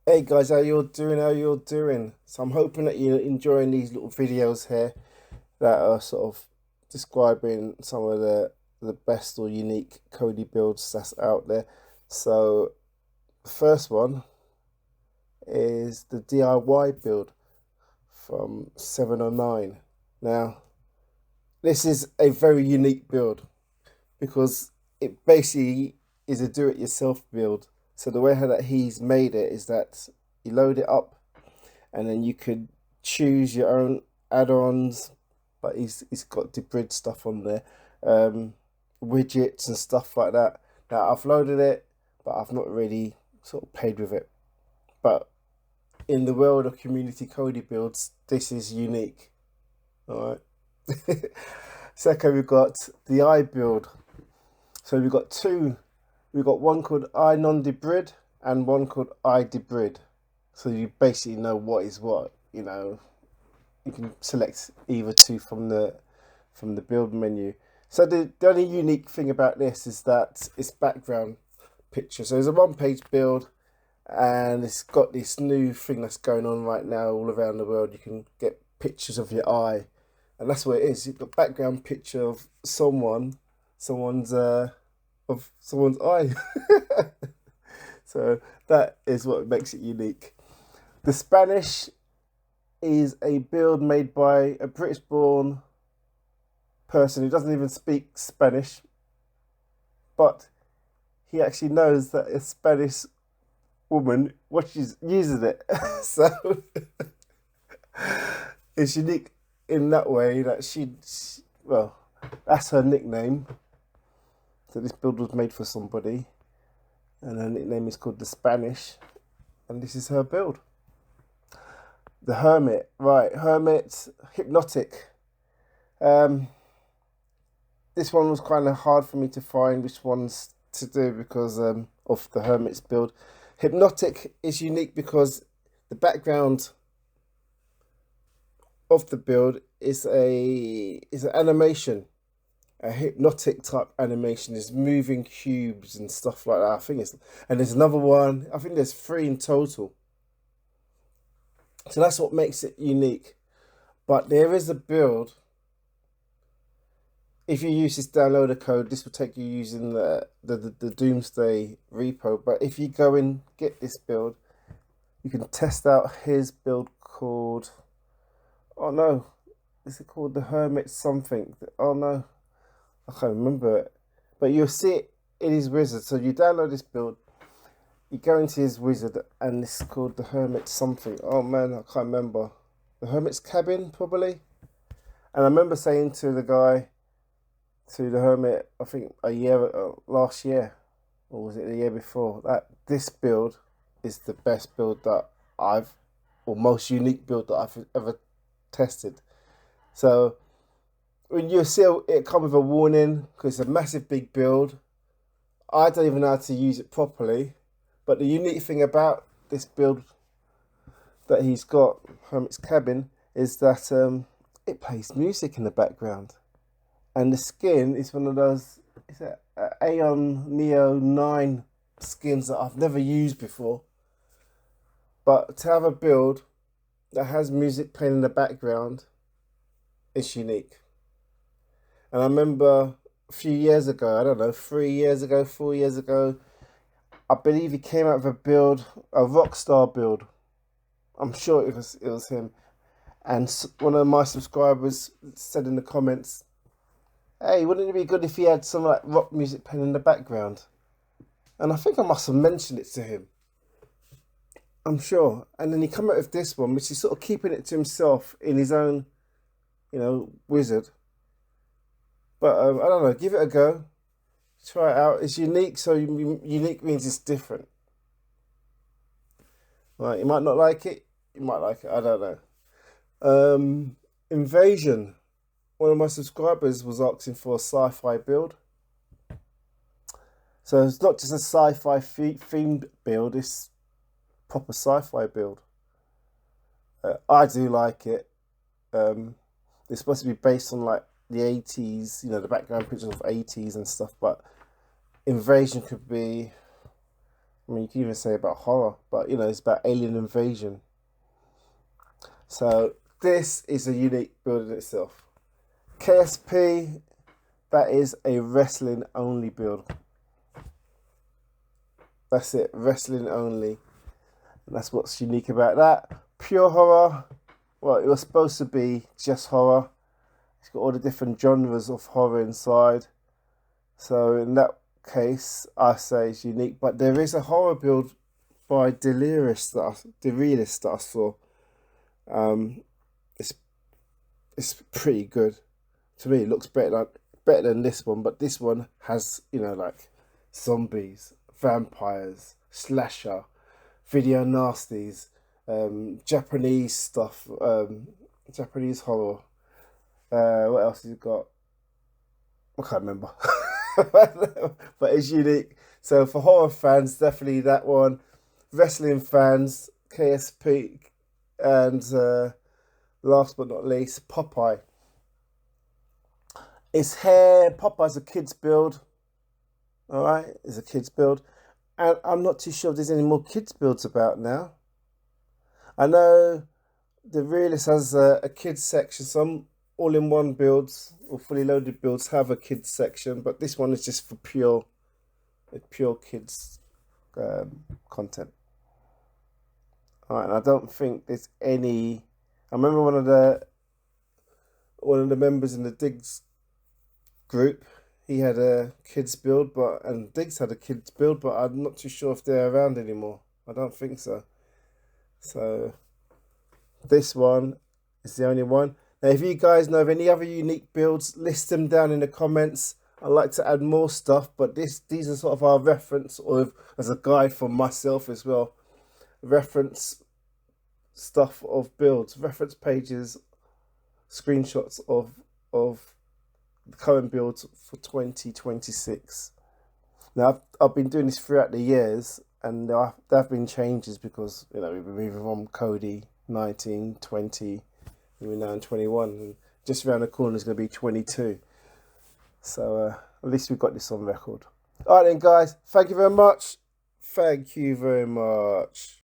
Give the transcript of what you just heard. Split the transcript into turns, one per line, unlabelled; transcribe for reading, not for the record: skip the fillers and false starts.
Hey guys, how you all doing? How you all doing? So I'm hoping that you're enjoying these little videos here that are sort of describing some of the best or unique Kodi builds that's out there. So the first one is the DIY build from 709. Now, this is a very unique build because it basically is a do-it-yourself build. So the way how that he's made it is that you load it up and then you could choose your own add-ons, but he's got Debrid stuff on there, widgets and stuff like that. Now I've loaded it, but I've not really sort of played with it. But in the world of community Kodi builds, this is unique. All right. Second, we've got the I build. So we've got two. We've got one called Non-Debrid and one called Debrid. So you basically know what is what. You know, you can select either two from the build menu. So the only unique thing about this is that it's background picture. So it's a one-page build, and it's got this new thing that's going on right now all around the world. You can get pictures of your eye, and that's what it is. You've got background picture of someone's eye. So that is what makes it unique. The Spanish is a build made by a British born person who doesn't even speak Spanish, but he actually knows that a Spanish woman uses it. So it's unique in that way that well, that's her nickname. So this build was made for somebody, and her nickname is called the Spanish, and this is her build. The Hermit, right? Hermit Hypnotic. This one was kind of hard for me to find which ones to do because of the Hermit's build. Hypnotic is unique because the background of the build is an animation. A hypnotic type animation is moving cubes and stuff like that. I think and there's another one. I think there's three in total. So that's what makes it unique. But there is a build. If you use this downloader code, this will take you using the Doomsday repo. But if you go and get this build, you can test out his build called, oh no, is it called the Hermit something? Oh no, I can't remember it. But you'll see it in his wizard. So you download this build, you go into his wizard, and it's called the Hermit something. Oh man, I can't remember. The Hermit's Cabin, probably. And I remember saying to the guy, to the Hermit, I think last year, or was it the year before, that this build is the best build that or most unique build that I've ever tested. So when you see it come with a warning, because it's a massive big build, I don't even know how to use it properly. But the unique thing about this build that he's got, Hermit's Cabin, is that it plays music in the background. And the skin is one of those, it's an Aeon Neo 9 skins that I've never used before. But to have a build that has music playing in the background, it's unique. And I remember a few years ago, I don't know, 3 years ago, 4 years ago, I believe he came out with a build, a Rockstar build. I'm sure it was him. And one of my subscribers said in the comments, hey, wouldn't it be good if he had some like rock music playing in the background? And I think I must have mentioned it to him. I'm sure. And then he came out with this one, which is sort of keeping it to himself in his own, wizard. But I don't know, give it a go. Try it out. It's unique, so unique means it's different. Right, you might not like it. You might like it. I don't know. Invasion. One of my subscribers was asking for a sci-fi build. So it's not just a sci-fi themed build, it's proper sci-fi build. I do like it. It's supposed to be based on like the 80s, the background pictures of 80s and stuff, but Invasion could be I mean, you can even say about horror, but you know, it's about alien invasion. So this is a unique build in itself. KSP, that is a wrestling only build. That's it, wrestling only. And that's what's unique about that. Pure horror, well, it was supposed to be just horror. It's got all the different genres of horror inside. So in that case, I say it's unique. But there is a horror build by Delirious that I saw. It's pretty good. To me, it looks better than this one. But this one has, you know, like zombies, vampires, slasher, video nasties, Japanese stuff, Japanese horror. What else has it got? I can't remember. But it's unique. So for horror fans, definitely that one. Wrestling fans, KSP, and last but not least, Popeye. It's here. Popeye's a kid's build. All right, it's a kid's build, and I'm not too sure if there's any more kids builds about now. I know the Realist has a kids section. Some all-in-one builds or fully loaded builds have a kids section, but this one is just for pure kids content. All right, and I don't think there's any. I remember one of the members in the Diggs group. He had a kids build, and Diggs had a kids build, but I'm not too sure if they're around anymore. I don't think so. So this one is the only one. Now, if you guys know of any other unique builds, list them down in the comments. I'd like to add more stuff, but these are sort of our reference, or as a guide for myself as well. Reference stuff of builds, reference pages, screenshots of the current builds for 2026. Now, I've been doing this throughout the years, and there have been changes because, you know, we've been moving from Kodi 19, 20, we're now in 21, and just around the corner is going to be 22. So at least we've got this on record. All right then, guys, thank you very much. Thank you very much.